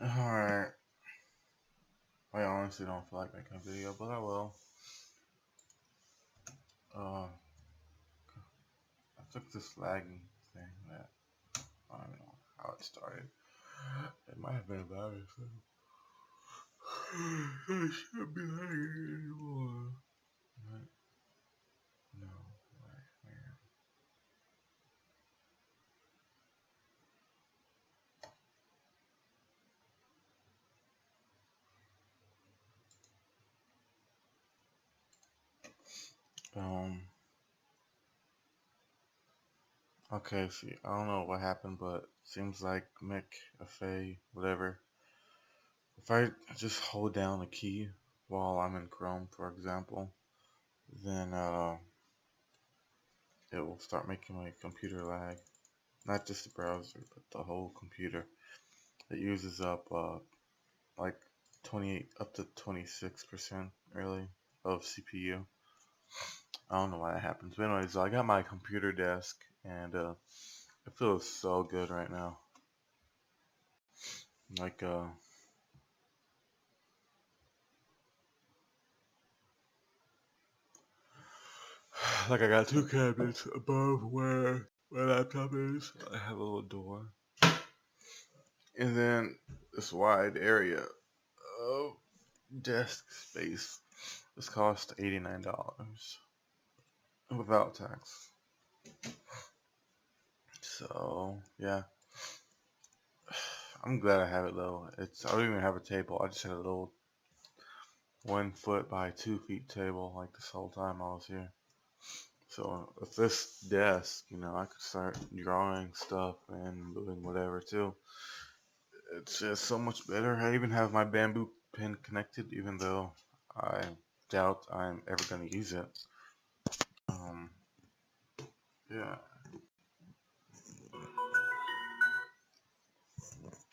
Alright. I honestly don't feel like making a video, but I will. I took this lagging thing that I don't know how it started. It might have been a virus. I shouldn't be lagging anymore. What? No. Where? Okay, see, I don't know what happened, but seems like Mick, Faye, whatever. If I just hold down a key while I'm in Chrome, for example, then it will start making my computer lag. Not just the browser, but the whole computer. It uses up like 28 up to 26% really of CPU. I don't know why that happens. But anyways, I got my computer desk and it feels so good right now. Like like I got two cabinets above where my laptop is. I have a little door. And then this wide area of desk space. This cost $89 without tax. So yeah, I'm glad I have it though. I don't even have a table. I just had a little 1 foot by 2 feet table like this whole time I was here. So with this desk, I could start drawing stuff and doing whatever too. It's just so much better. I even have my bamboo pin connected, even though I doubt I'm ever gonna use it. Um, yeah,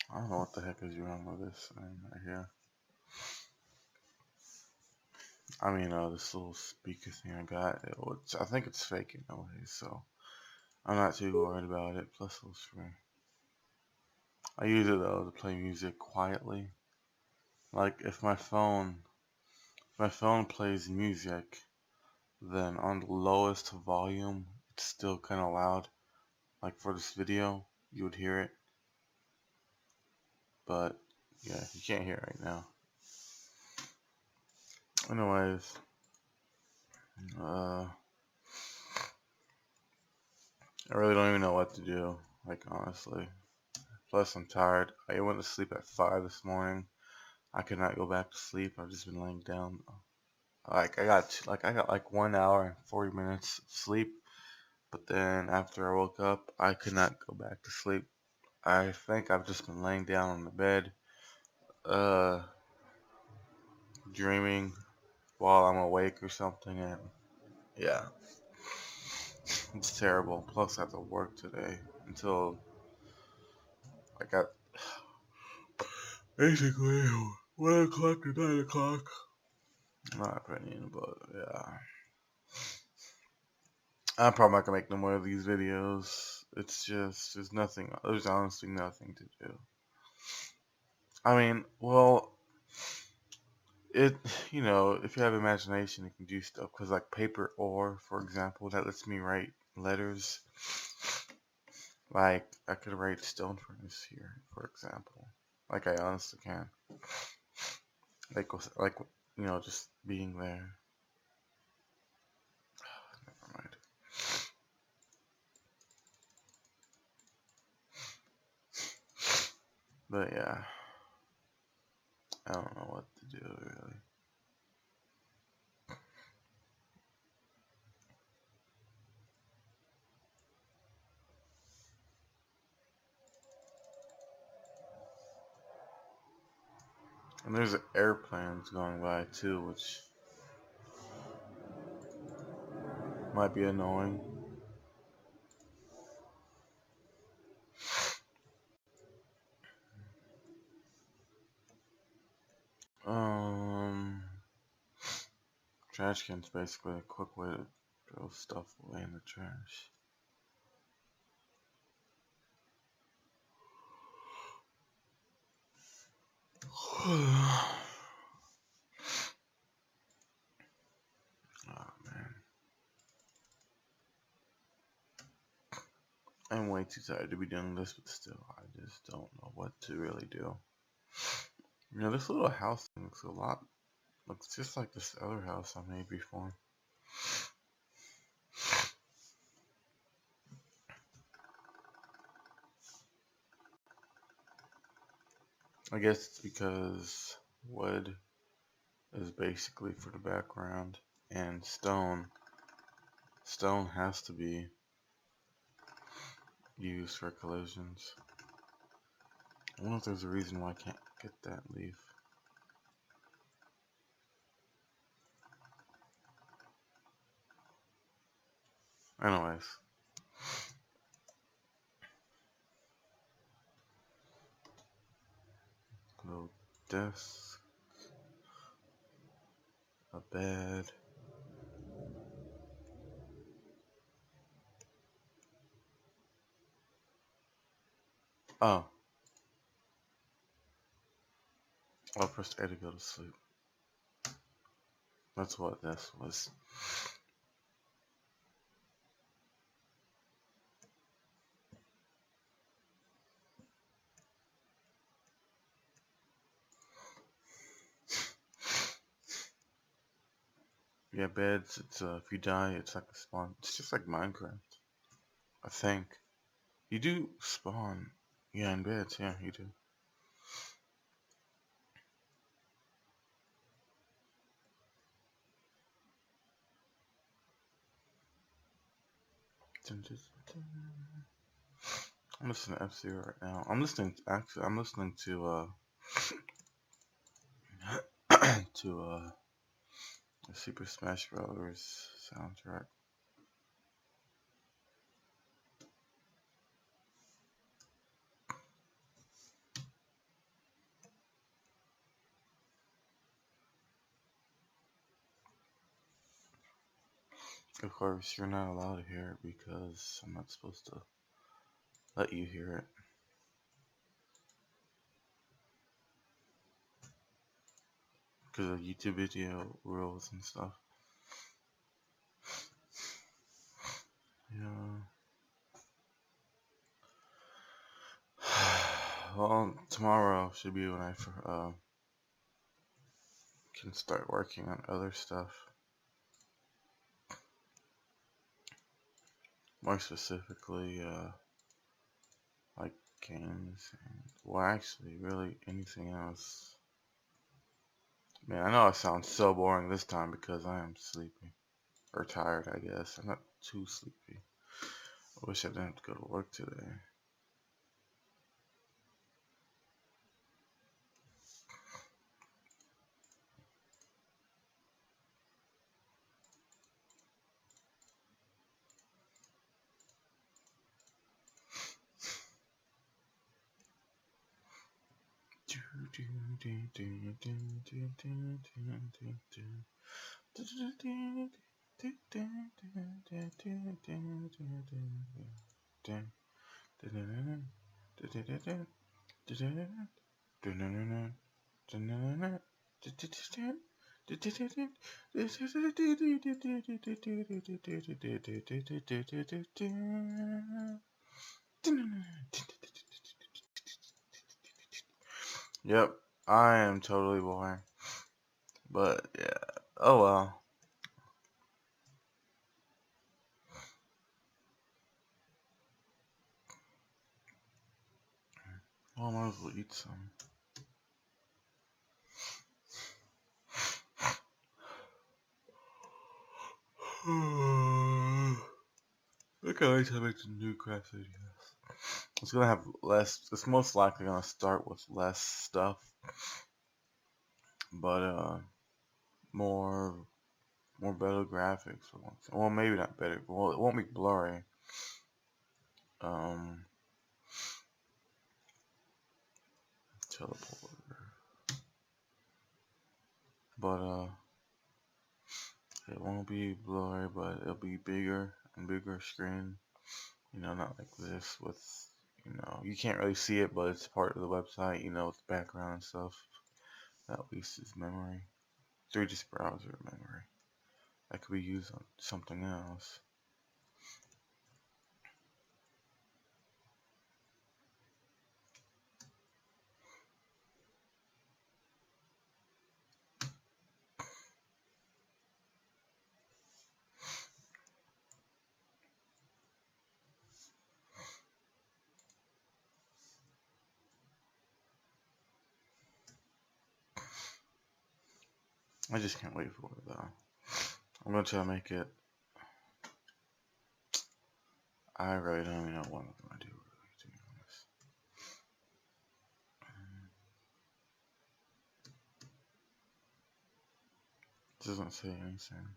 I don't know what the heck is wrong with this thing right here. I mean, this little speaker thing I got, I think it's fake anyway, so I'm not too worried about it. Plus, it was free. I use it though to play music quietly. Like if my phone plays music, then on the lowest volume, it's still kind of loud. Like for this video, you would hear it, but yeah, you can't hear it right now. Anyways, I really don't even know what to do. Like honestly. Plus, I'm tired. I went to sleep at 5 this morning. I could not go back to sleep. I've just been laying down. I got 1 hour and 40 minutes of sleep. But then after I woke up, I could not go back to sleep. I think I've just been laying down on the bed, uh, dreaming while I'm awake or something, and yeah, it's terrible. Plus, I have to work today until I got basically 1 o'clock to 9 o'clock. Not opinion, but yeah. I'm probably not gonna make no more of these videos. It's just there's honestly nothing to do. I mean, well, it if you have imagination, you can do stuff. Cause like paper ore, for example, that lets me write letters. Like I could write stone furnace here, for example. Like I honestly can. Like just being there. Never mind. But yeah, I don't know what to do really. And there's airplanes going by too, which might be annoying. Um, Trash can's basically a quick way to throw stuff away in the trash. Oh man, I'm way too tired to be doing this, but still, I just don't know what to really do. You know, this little house thing looks just like this other house I made before. I guess it's because wood is basically for the background, and stone has to be used for collisions. I wonder if there's a reason why I can't get that leaf. Anyways, little desk, a bed. Oh, I'll press A to go to sleep. That's what this was. Yeah, beds. It's if you die, it's like a spawn. It's just like Minecraft, I think. You do spawn. Yeah, in beds. Yeah, you do. Dun, dun, dun. I'm listening to F-Zero right now. I'm listening to to the Super Smash Bros. Soundtrack. Of course, you're not allowed to hear it because I'm not supposed to let you hear it. Because of YouTube video rules and stuff. Yeah. Well, tomorrow should be when I can start working on other stuff. More specifically, like games and, well, actually, really anything else. Man, I know I sound so boring this time because I am sleepy. Or tired, I guess. I'm not too sleepy. I wish I didn't have to go to work today. Yep, I am totally boring. But yeah, oh well. Well, I might as well eat some. Look at every time I make the new Craft3DS. It's gonna have less. It's most likely gonna start with less stuff, but more better graphics for once. Well, maybe not better. Well, it won't be blurry. Um, teleporter, but it won't be blurry, but it'll be bigger and bigger screen. You know, not like this with, you know, you can't really see it, but it's part of the website. You know, with the background and stuff. That least is memory. 3D browser memory. That could be used on something else. I just can't wait for it though. I'm gonna try to make it. I really don't even know what I'm gonna do, really, to be honest. It doesn't say anything.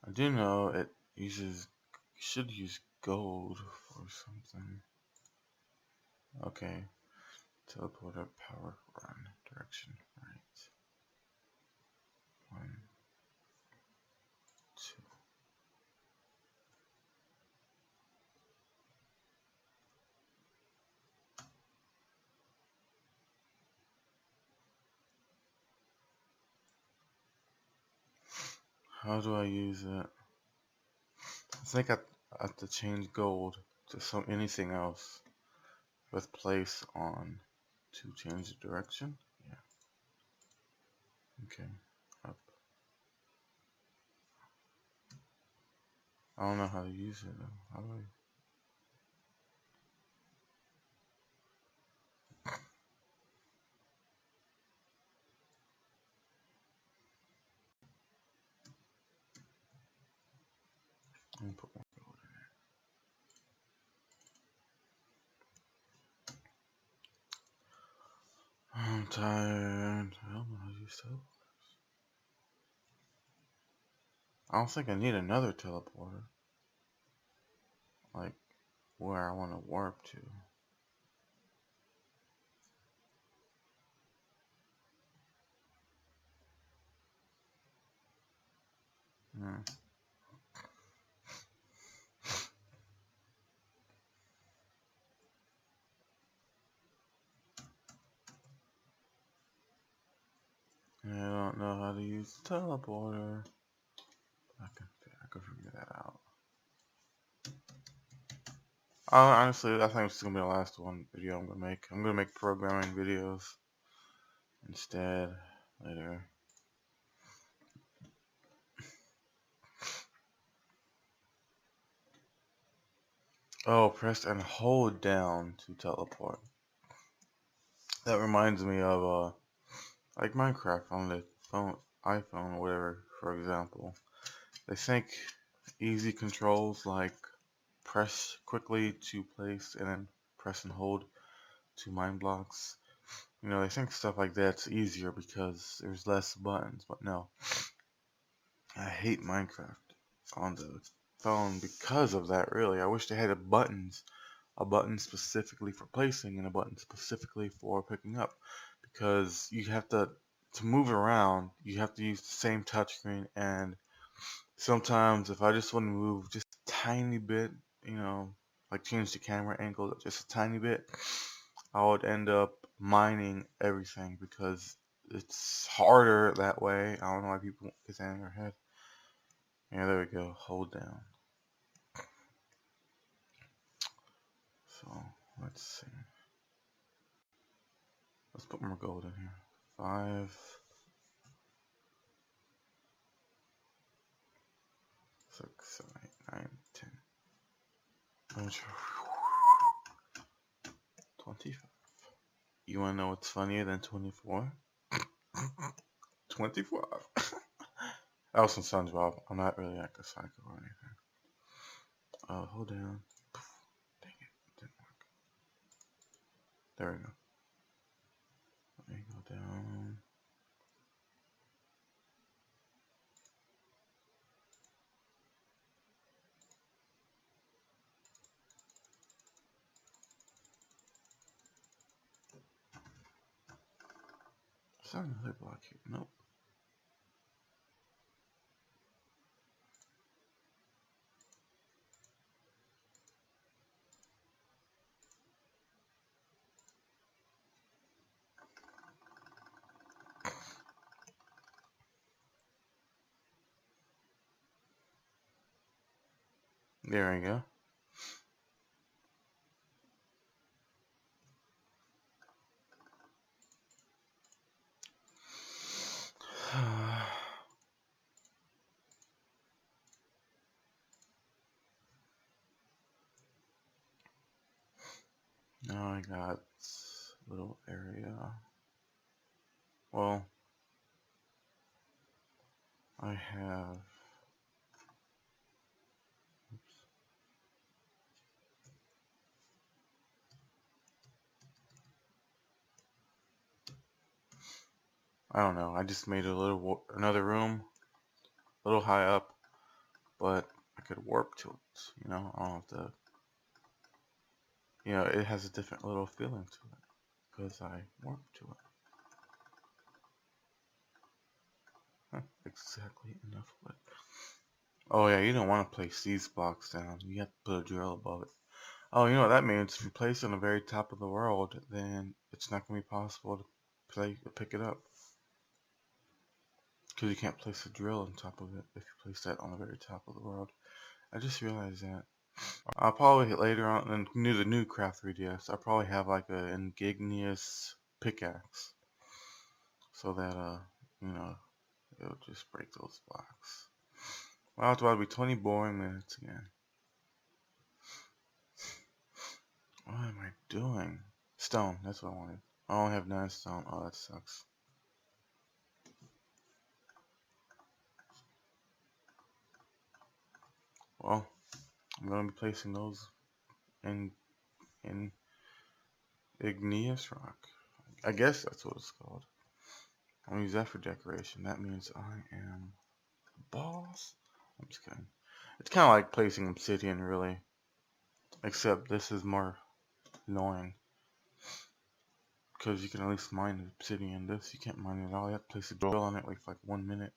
I do know it should use gold for something. Okay. Teleporter power run direction right. 1, 2. How do I use it? I think I have to change gold to anything else with place on to change the direction. Yeah. Okay. Up. I don't know how to use it though. How do I? Let me put more gold in it. I'm tired. I don't know how to use teleport. I don't think I need another teleporter. Like where I want to warp to. Hmm. I don't know how to use the teleporter. I can figure that out. Honestly, I think this is gonna be the last video I'm gonna make. I'm gonna make programming videos instead later. Oh, press and hold down to teleport. That reminds me of like Minecraft on the iPhone or whatever, for example. They think easy controls like press quickly to place and then press and hold to mine blocks. You know, they think stuff like that's easier because there's less buttons, but no. I hate Minecraft on the phone because of that, really. I wish they had a button specifically for placing and a button specifically for picking up, because you have to move around, you have to use the same touchscreen, and sometimes if I just want to move just a tiny bit, you know, like change the camera angle just a tiny bit, I would end up mining everything because it's harder that way. I don't know why people get that in their head. Yeah, there we go. Hold down. So let's see. Let's put more gold in here. 5, 6, 7, 8, 9, 10. 25. You wanna know what's funnier than 24? 24. That was from SpongeBob. I'm not really like a psycho or anything. Hold down. Dang it, didn't work. There we go. Let me go down. Is there another block here? Nope. There we go. Now I got a little area. Well, I have. Oops. I don't know. I just made another room, a little high up, but I could warp to it. You know, I don't have to. You know, it has a different little feeling to it because I warp to it. Huh, exactly enough wood. Oh yeah, you don't want to place these blocks down. You have to put a drill above it. Oh, you know what that means? If you place it on the very top of the world, then it's not going to be possible to pick it up. Because you can't place a drill on top of it if you place that on the very top of the world. I just realized that. I'll probably later on, in the new Craft3DS, I'll probably have like an ingenious pickaxe. So that, you know, it'll just break those blocks. Well, it's about to be 20 boring minutes again. What am I doing? Stone, that's what I wanted. I only have 9 stone. Oh, that sucks. Well, I'm gonna be placing those in igneous rock. I guess that's what it's called. I'm gonna use that for decoration. That means I am boss. I'm just kidding. It's kind of like placing obsidian, really. Except this is more annoying. Because you can at least mine obsidian. This, you can't mine it at all. You have to place a drill on it like for like 1 minute.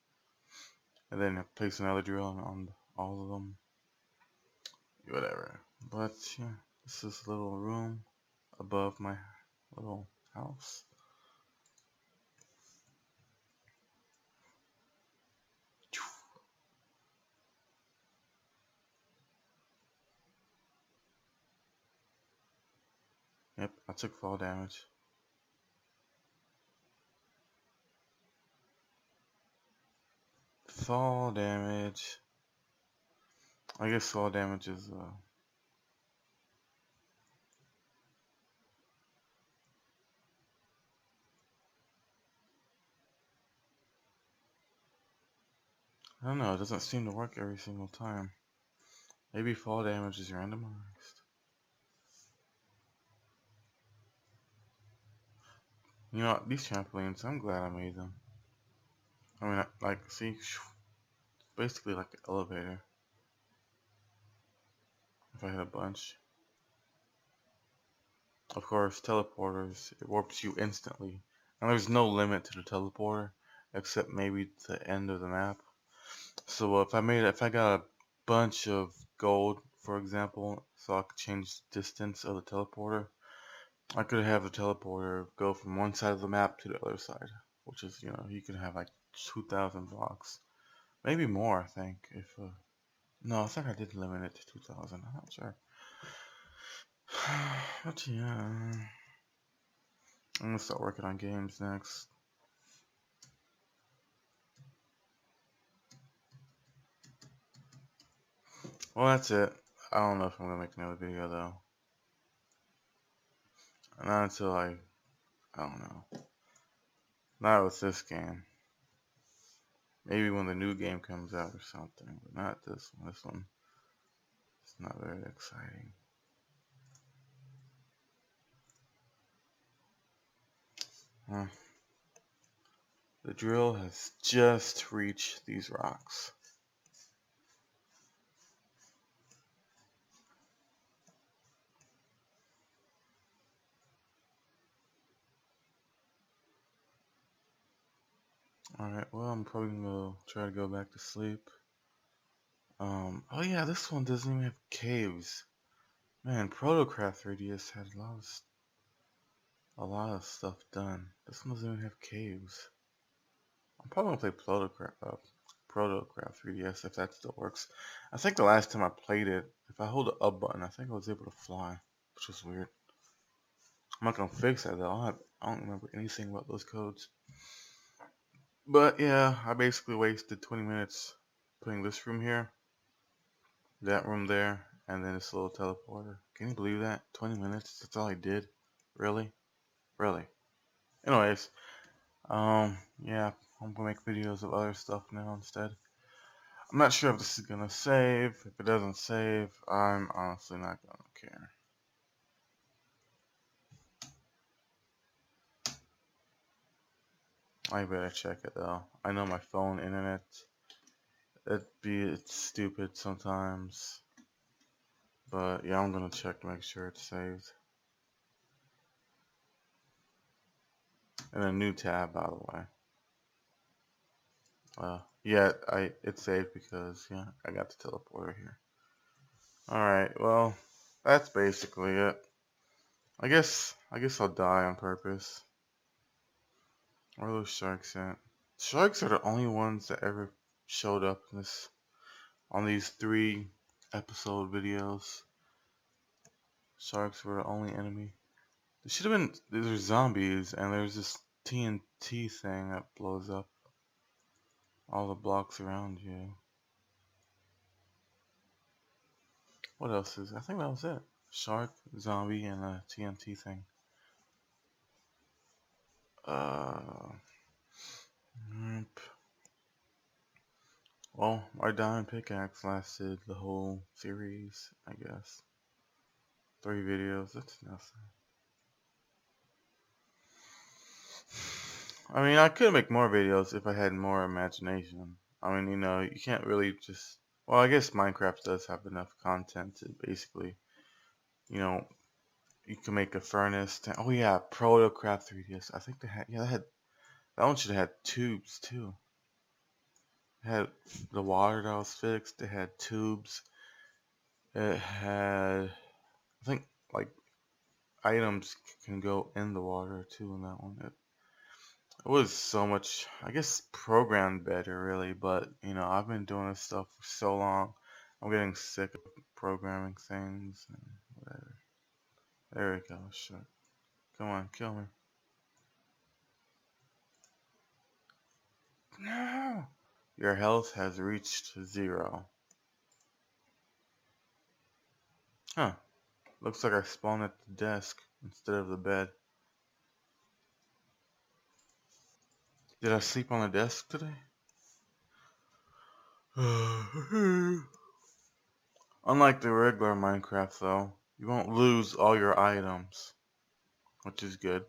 And then place another drill on all of them. Whatever. But yeah, this is a little room above my little house. Yep, I took fall damage. Fall damage. I guess fall damage is I don't know, it doesn't seem to work every single time. Maybe fall damage is randomized. You know, these trampolines, I'm glad I made them. I mean, like, see, basically like an elevator. If I had a bunch. Of course, teleporters, it warps you instantly. And there's no limit to the teleporter, except maybe the end of the map. So if I got a bunch of gold, for example, so I could change the distance of the teleporter, I could have the teleporter go from one side of the map to the other side, which is, you know, you can have like 2,000 blocks, maybe more. I think if no, I think I did limit it to 2,000. I'm not sure, but yeah, I'm gonna start working on games next. Well, that's it. I don't know if I'm gonna make another video though. Not until I don't know. Not with this game. Maybe when the new game comes out or something, but not this one. This one is not very exciting. The drill has just reached these rocks. Alright, well, I'm probably gonna try to go back to sleep. Oh yeah, this one doesn't even have caves. Man, Craft3DS had a lot of stuff done. This one doesn't even have caves. I'm probably gonna play Proto Craft3DS, if that still works. I think the last time I played it, if I hold the up button, I think I was able to fly, which was weird. I'm not gonna fix that though. I don't remember anything about those codes. But yeah, I basically wasted 20 minutes putting this room here, that room there, and then this little teleporter. Can you believe that? 20 minutes? That's all I did? Really? Really? Anyways, yeah, I'm gonna make videos of other stuff now instead. I'm not sure if this is gonna save. If it doesn't save, I'm honestly not gonna care. I better check it though. I know my phone internet, it's stupid sometimes. But yeah, I'm gonna check to make sure it's saved. In a new tab, by the way. Yeah, it's saved because yeah, I got the teleporter here. Alright, well, that's basically it. I guess I'll die on purpose. Where are those sharks at? Sharks are the only ones that ever showed up in this on these 3 episode videos. Sharks were the only enemy. There should have been these are zombies and there's this TNT thing that blows up all the blocks around you. What else is? I think that was it. Shark, zombie, and a TNT thing. Yep. Well, my diamond pickaxe lasted the whole series, I guess. 3 videos, that's nothing. I mean, I could make more videos if I had more imagination. I mean, you can't really just... Well, I guess Minecraft does have enough content to basically, you know, you can make a furnace. Oh yeah, Proto Craft3DS. I think they had, that one should have had tubes too. It had the water that was fixed. It had tubes. It had, I think, like items can go in the water too in that one. It was so much, I guess, programmed better really, but I've been doing this stuff for so long. I'm getting sick of programming things and whatever. There we go. Sure. Come on, kill me. No! Your health has reached 0. Huh. Looks like I spawned at the desk instead of the bed. Did I sleep on the desk today? Unlike the regular Minecraft though, you won't lose all your items, which is good.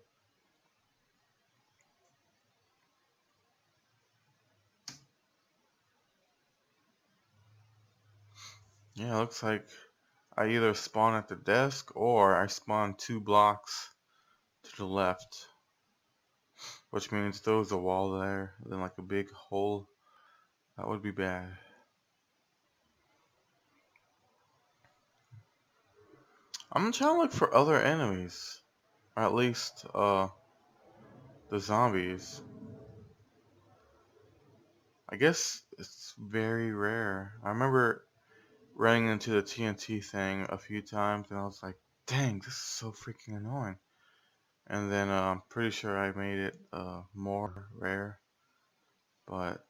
Yeah, looks like I either spawn at the desk or I spawn 2 blocks to the left, which means there was a wall there, then like a big hole. That would be bad. I'm trying to look for other enemies, or at least the zombies. I guess it's very rare. I remember running into the TNT thing a few times and I was like, dang, this is so freaking annoying. And then I'm pretty sure I made it more rare. But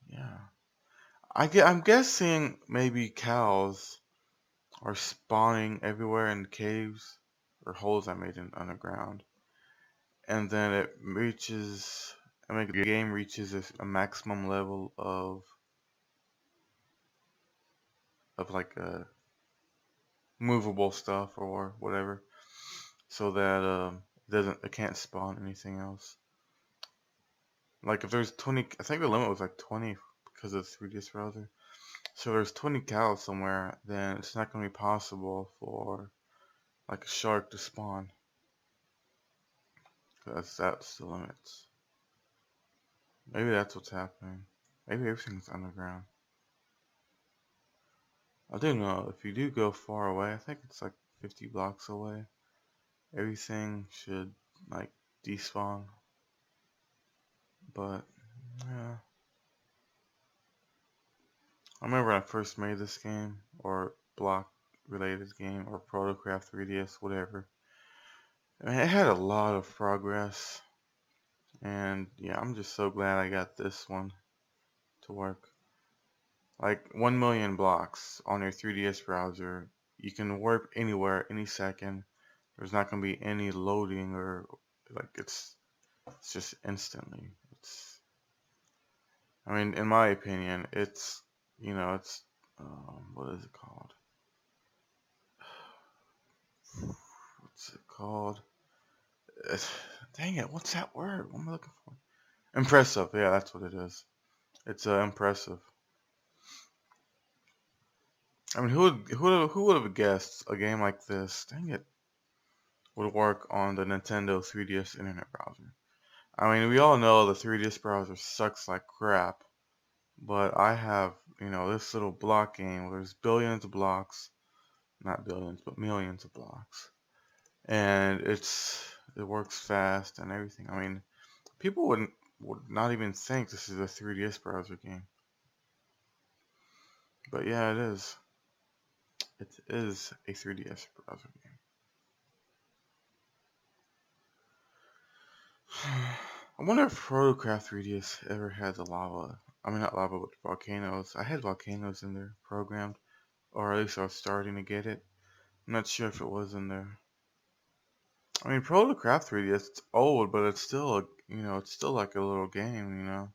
yeah. I'm guessing maybe cows are spawning everywhere in caves or holes I made in underground. And then the game reaches a maximum level of like movable stuff or whatever, so that it can't spawn anything else. Like if there's 20, I think the limit was like 20 because of the 3DS browser. So if there's 20 cows somewhere, then it's not going to be possible for like a shark to spawn, because that's the limits. Maybe that's what's happening. Maybe everything's underground. I do know if you do go far away, I think it's like 50 blocks away, everything should like despawn. But yeah, I remember when I first made this game, or block related game, or Protocraft 3DS, whatever. I mean, it had a lot of progress, and yeah, I'm just so glad I got this one to work. Like 1 million blocks on your 3DS browser. You can warp anywhere, any second. There's not going to be any loading or like it's just instantly. It's I mean, in my opinion, it's it's what is it called? What's it called? It's, dang it, what's that word? What am I looking for? Impressive. Yeah, that's what it is. It's impressive. I mean, who would have guessed a game like this? Dang it, would work on the Nintendo 3DS Internet browser. I mean, we all know the 3DS browser sucks like crap, but I have, this little block game where there's billions of blocks, not billions, but millions of blocks, and it works fast and everything. I mean, people would not even think this is a 3DS browser game, but yeah, it is. It is a 3DS browser game. I wonder if Protocraft 3DS ever had the lava. I mean, not lava, but volcanoes. I had volcanoes in there programmed, or at least I was starting to get it. I'm not sure if it was in there. I mean, Protocraft 3DS, it's old, but it's still it's still like a little game.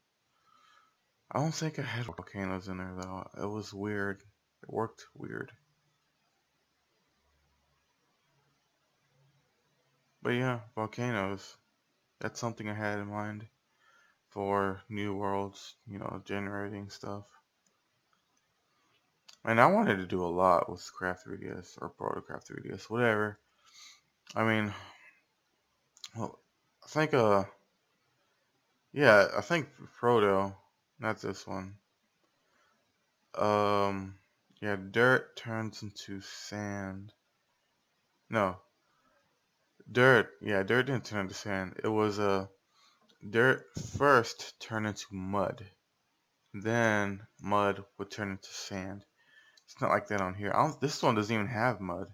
I don't think I had volcanoes in there though. It was weird. It worked weird. But yeah, volcanoes. That's something I had in mind for new worlds, generating stuff. And I wanted to do a lot with Craft 3DS or Protocraft 3DS, whatever. I mean, well, I think yeah, I think Proto, not this one. Um, yeah, dirt turns into sand. No, dirt. Yeah, dirt didn't turn into sand. It was dirt first turned into mud. Then mud would turn into sand. It's not like that on here. This one doesn't even have mud.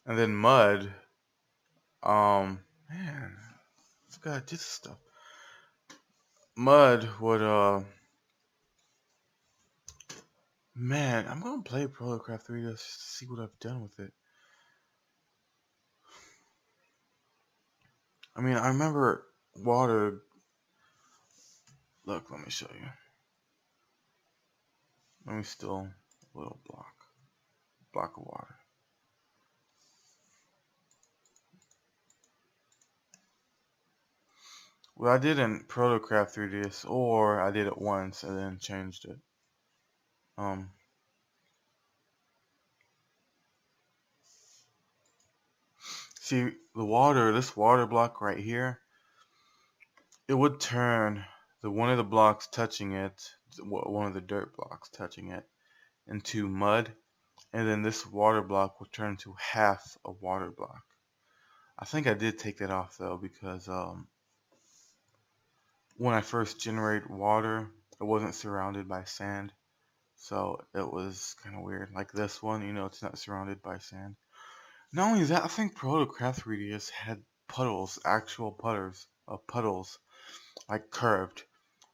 And then mud, man, I forgot I did this stuff. Mud would, man, I'm gonna play Protocraft 3 just to see what I've done with it. I mean, I remember water. Look, let me show you. Let me still a little block of water. Well, I did in Protocraft 3DS, or I did it once and then changed it. Um, See the water, this water block right here, it would turn the one of the blocks touching it, one of the dirt blocks touching it, into mud, and then this water block would turn to half a water block. I think I did take that off though because when I first generate water, it wasn't surrounded by sand, so it was kind of weird. Like this one, it's not surrounded by sand. Not only that, I think Protocraft 3DS had puddles, actual puddles, like curved.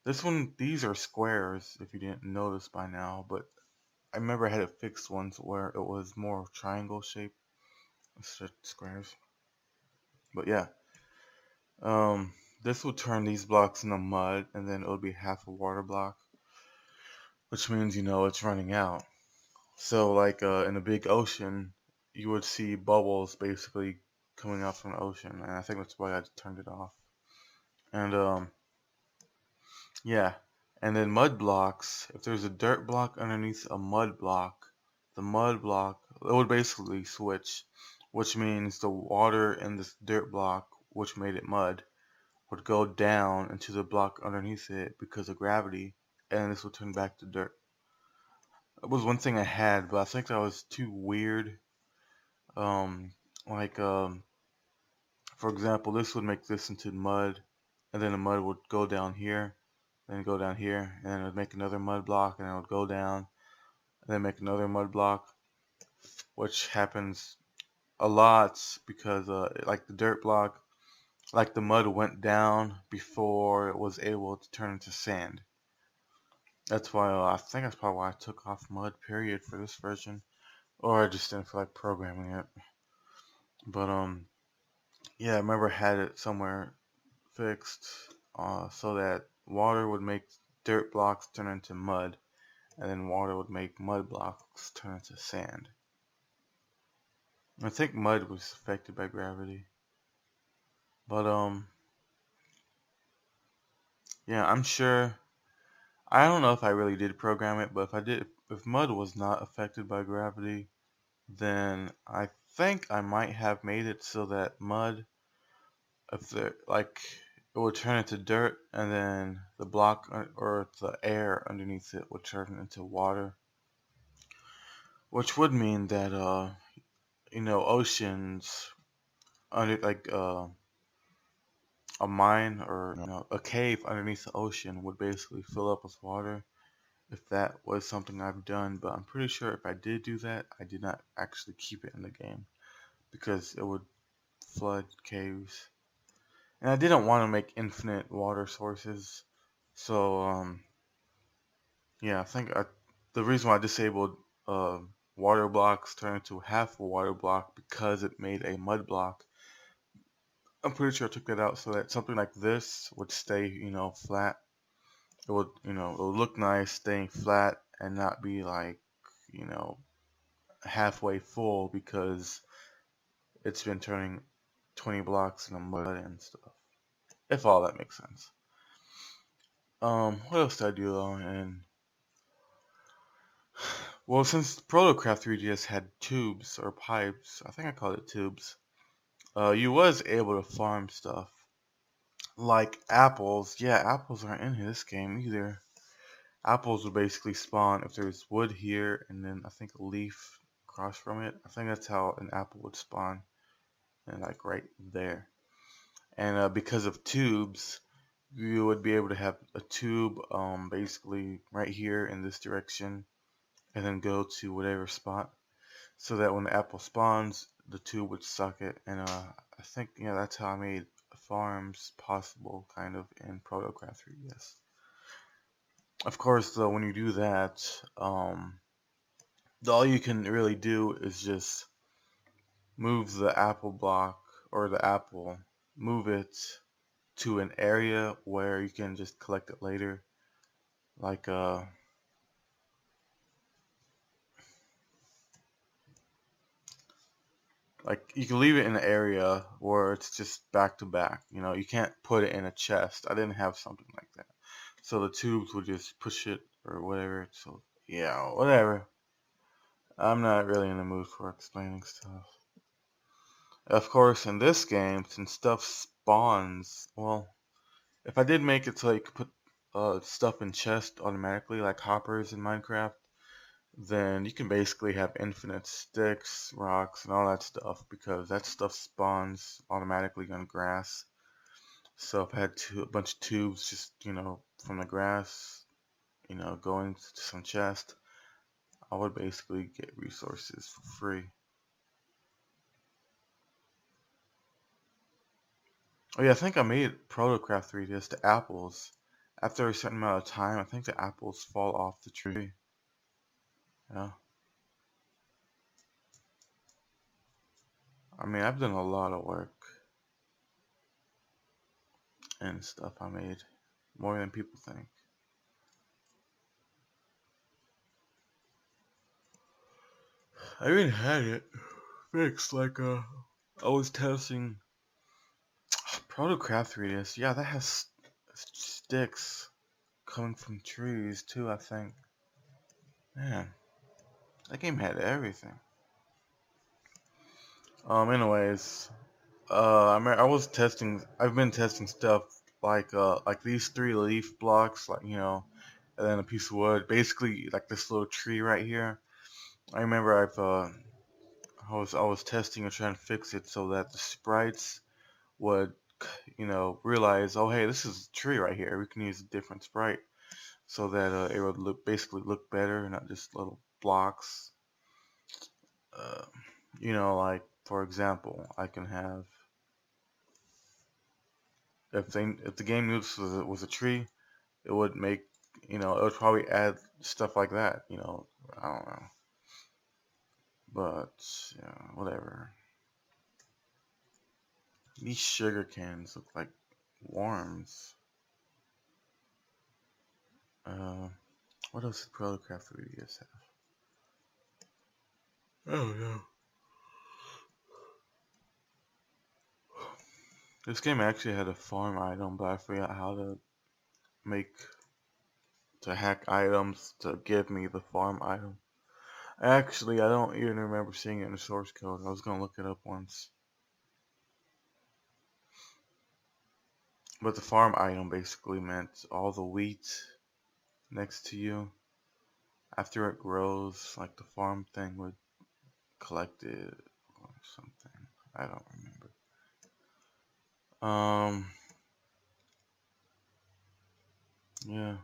This one, these are squares, if you didn't notice by now, but I remember I had it fixed once where it was more triangle shape instead of squares. But yeah, um, this will turn these blocks into mud, and then it'll be half a water block, which means it's running out. So like in a big ocean, you would see bubbles basically coming out from the ocean, and I think that's why I turned it off. And yeah, and then mud blocks. If there's a dirt block underneath a mud block, the mud block it would basically switch, which means the water in this dirt block, which made it mud, would go down into the block underneath it because of gravity, and this would turn back to dirt. That was one thing I had, but I think that was too weird. Um, like for example, this would make this into mud, and then the mud would go down here, then go down here, and then it would make another mud block, and it would go down. and then make another mud block, which happens a lot because like the dirt block, like the mud went down before it was able to turn into sand. That's why I think that's probably why I took off mud period for this version, or I just didn't feel like programming it. But yeah, I remember I had it somewhere fixed so that water would make dirt blocks turn into mud, and then water would make mud blocks turn into sand. I think mud was affected by gravity, but yeah, I'm sure. I don't know if I really did program it, but if I did, if mud was not affected by gravity, then I think I might have made it so that mud, if the like, it would turn into dirt, and then the block or the air underneath it would turn into water, which would mean that oceans under like a mine or a cave underneath the ocean would basically fill up with water if that was something I've done. But I'm pretty sure if I did do that, I did not actually keep it in the game because it would flood caves. And I didn't want to make infinite water sources. So yeah, the reason why I disabled uh, water blocks turned into half a water block because it made a mud block. I'm pretty sure I took that out so that something like this would stay, flat. It would look nice staying flat and not be like, you know, halfway full because it's been turning 20 blocks in the mud and stuff. If all that makes sense. What else did I do though? And well, since Craft3DS had tubes or pipes, I think I called it tubes. You was able to farm stuff like apples. Yeah, apples aren't in this game either. Apples will basically spawn if there's wood here and then I think a leaf across from it. I think that's how an apple would spawn, and like right there. And because of tubes, you would be able to have a tube basically right here in this direction and then go to whatever spot so that when the apple spawns, the tube would suck it. And I think, yeah, that's how I made farms possible kind of in Protocraft 3DS. Of course, though, when you do that, all you can really do is just move the apple block or the apple, move it to an area where you can just collect it later. Like you can leave it in an area where it's just back to back. You can't put it in a chest. I didn't have something like that. So the tubes would just push it or whatever. So yeah, whatever. I'm not really in the mood for explaining stuff. Of course, in this game, since stuff spawns, well, if I did make it so you could put stuff in chests automatically, like hoppers in Minecraft, then you can basically have infinite sticks, rocks, and all that stuff because that stuff spawns automatically on grass. So if I had a bunch of tubes just, from the grass, going to some chest, I would basically get resources for free. Oh yeah, I think I made Protocraft 3DS to apples. After a certain amount of time, I think the apples fall off the tree. Yeah. I mean, I've done a lot of work and stuff I made. More than people think. I even had it fixed. Like, I was testing Protocraft 3DS. Yeah, that has sticks coming from trees too, I think. Man, that game had everything. Anyways, I was testing. I've been testing stuff like these three leaf blocks, like and then a piece of wood. Basically, like this little tree right here. I remember I was testing and trying to fix it so that the sprites would realize, oh hey, this is a tree right here. We can use a different sprite. so that it would basically look better, not just little blocks. Uh, like for example, I can have if the game use was a tree, it would make it would probably add stuff like that. I don't know, but yeah, whatever. These sugar cans look like worms. Uh, what else did Craft3DS have? Oh no. This game actually had a farm item, but I forgot how make to hack items to give me the farm item. Actually, I don't even remember seeing it in the source code. I was gonna look it up once. But the farm item basically meant all the wheat next to you. After it grows, like the farm thing would collect it or something. I don't remember. Yeah.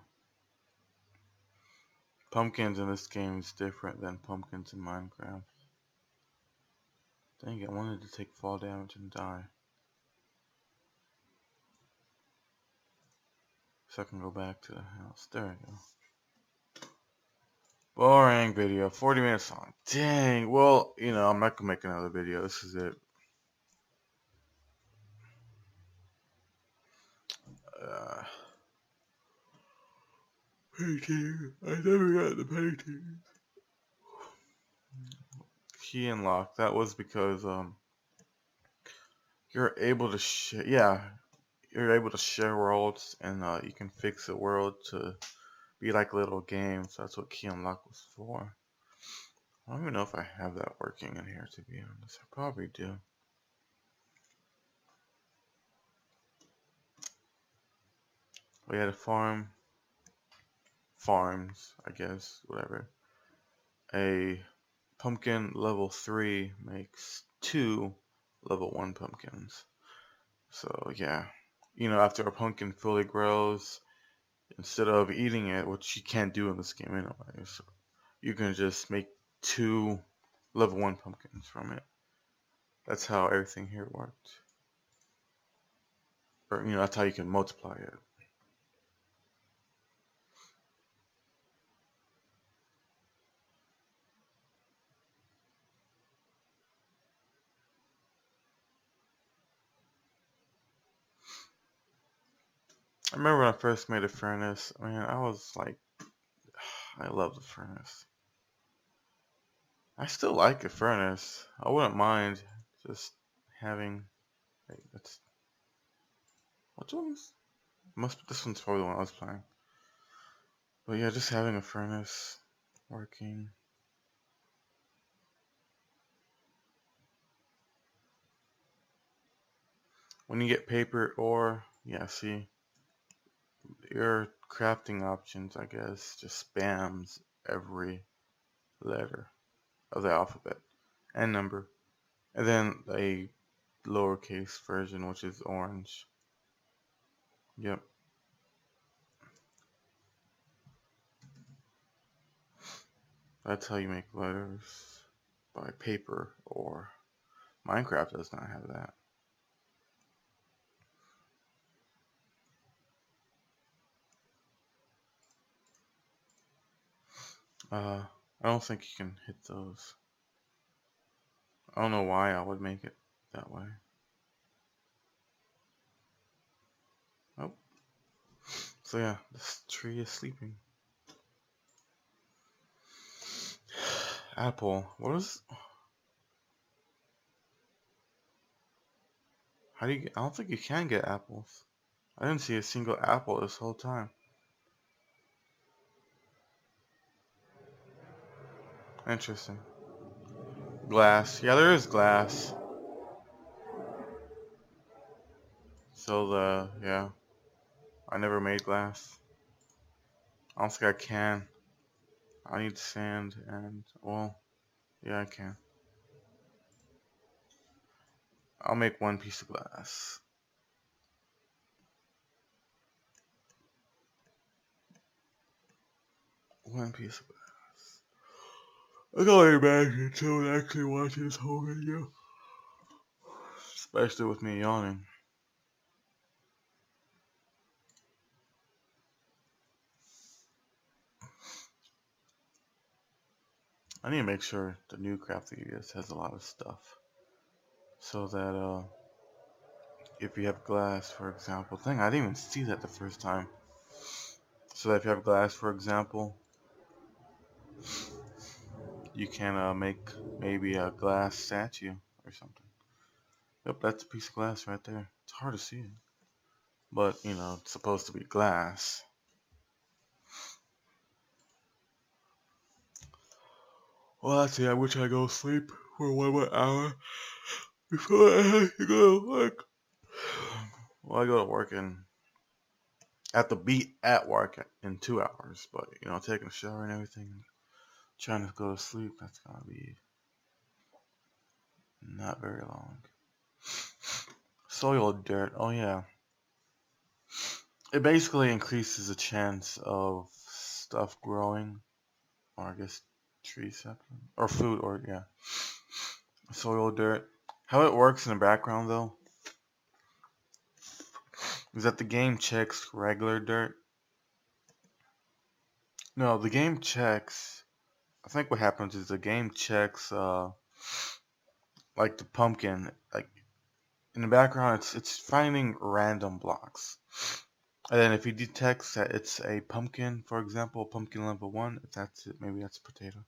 Pumpkins in this game is different than pumpkins in Minecraft. Dang it, I wanted to take fall damage and die. So I can go back to the house. There we go. Boring video. 40 minutes long. Dang. Well, I'm not gonna make another video. This is it. Uh, painting. I never got the painting. Key and lock. That was because you're able to you're able to share worlds, and you can fix a world to be like little games. That's what key and lock was for. I don't even know if I have that working in here, to be honest. I probably do. We had a farms, I guess, whatever. A pumpkin level 3 makes 2 level 1 pumpkins. So yeah, after a pumpkin fully grows, instead of eating it, which you can't do in this game anyway, so you can just make 2 level 1 pumpkins from it. That's how everything here worked. Or, that's how you can multiply it. I remember when I first made a furnace, man, I was like, I love the furnace. I still like a furnace. I wouldn't mind just having. Wait, that's which one's? This one's probably the one I was playing. But yeah, just having a furnace working. When you get paper ore, yeah, see, your crafting options, I guess, just spams every letter of the alphabet and number, and then a lowercase version, which is orange. Yep. That's how you make letters, by paper ore. Minecraft does not have that. I don't think you can hit those. I don't know why I would make it that way. Oh. So yeah, this tree is sleeping. Apple. What is? How do you get? I don't think you can get apples. I didn't see a single apple this whole time. Interesting. Glass. Yeah, there is glass. So yeah, I never made glass. I don't think I can. I need sand and well, yeah, I can. I'll make one piece of glass. One piece of glass. I can only imagine someone actually watching this whole video. Especially with me yawning. I need to make sure the new Craft3DS has a lot of stuff. So that, if you have glass, for example, I didn't even see that the first time. So that if you have glass, for example, you can make maybe a glass statue or something. Yep, that's a piece of glass right there. It's hard to see it. But, it's supposed to be glass. Well, actually, I wish I go sleep for 1 more hour before I have to go to work. Well, I go to work and I have to be at work in 2 hours. But, taking a shower and everything, trying to go to sleep, that's going to be not very long. Soil dirt, oh yeah. It basically increases the chance of stuff growing, or I guess trees happening, or food, or yeah. Soil dirt. How it works in the background though is that the game checks regular dirt. No, the game checks. I think what happens is the game checks like the pumpkin. Like in the background, it's finding random blocks, and then if it detects that it's a pumpkin, for example, pumpkin level 1, if that's it, maybe that's a potato.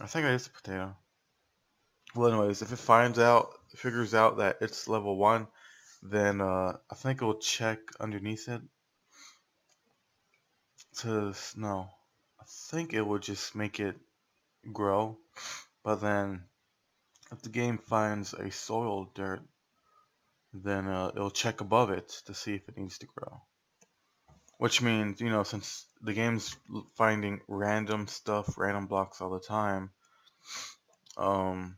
I think it is a potato. Well, anyways, if it figures out that it's level 1, then I think it'll check underneath it no, I think it will just make it grow. But then if the game finds a soil dirt, then it'll check above it to see if it needs to grow. Which means, since the game's finding random stuff, random blocks all the time, um,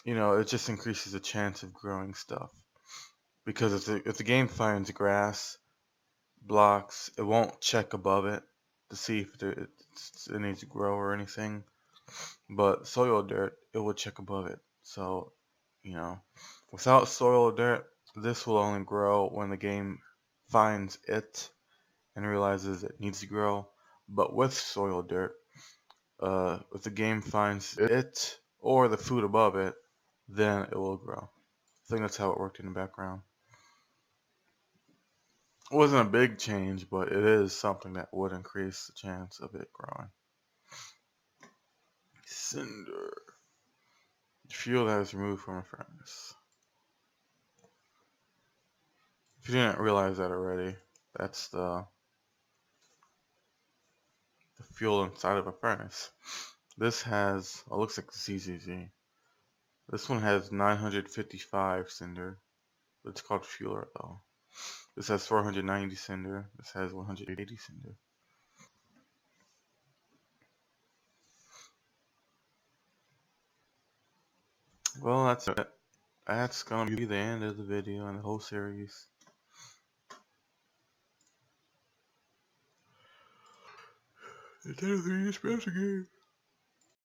it just increases the chance of growing stuff. Because if the game finds grass, blocks, it won't check above it to see if it needs to grow or anything. But soil dirt, it will check above it. So, without soil dirt, this will only grow when the game finds it and realizes it needs to grow. But with soil dirt, if the game finds it or the food above it, then it will grow. I think that's how it worked in the background. It wasn't a big change, but it is something that would increase the chance of it growing. Cinder. Fuel that is removed from a furnace. If you didn't realize that already, that's the fuel inside of a furnace. This has, looks like CCZ. This one has 955 cinder. It's called fueler though. This has 490 cinder. This has 180 cinder. Well, that's it. That's gonna be the end of the video and the whole series. It's a 3DS game.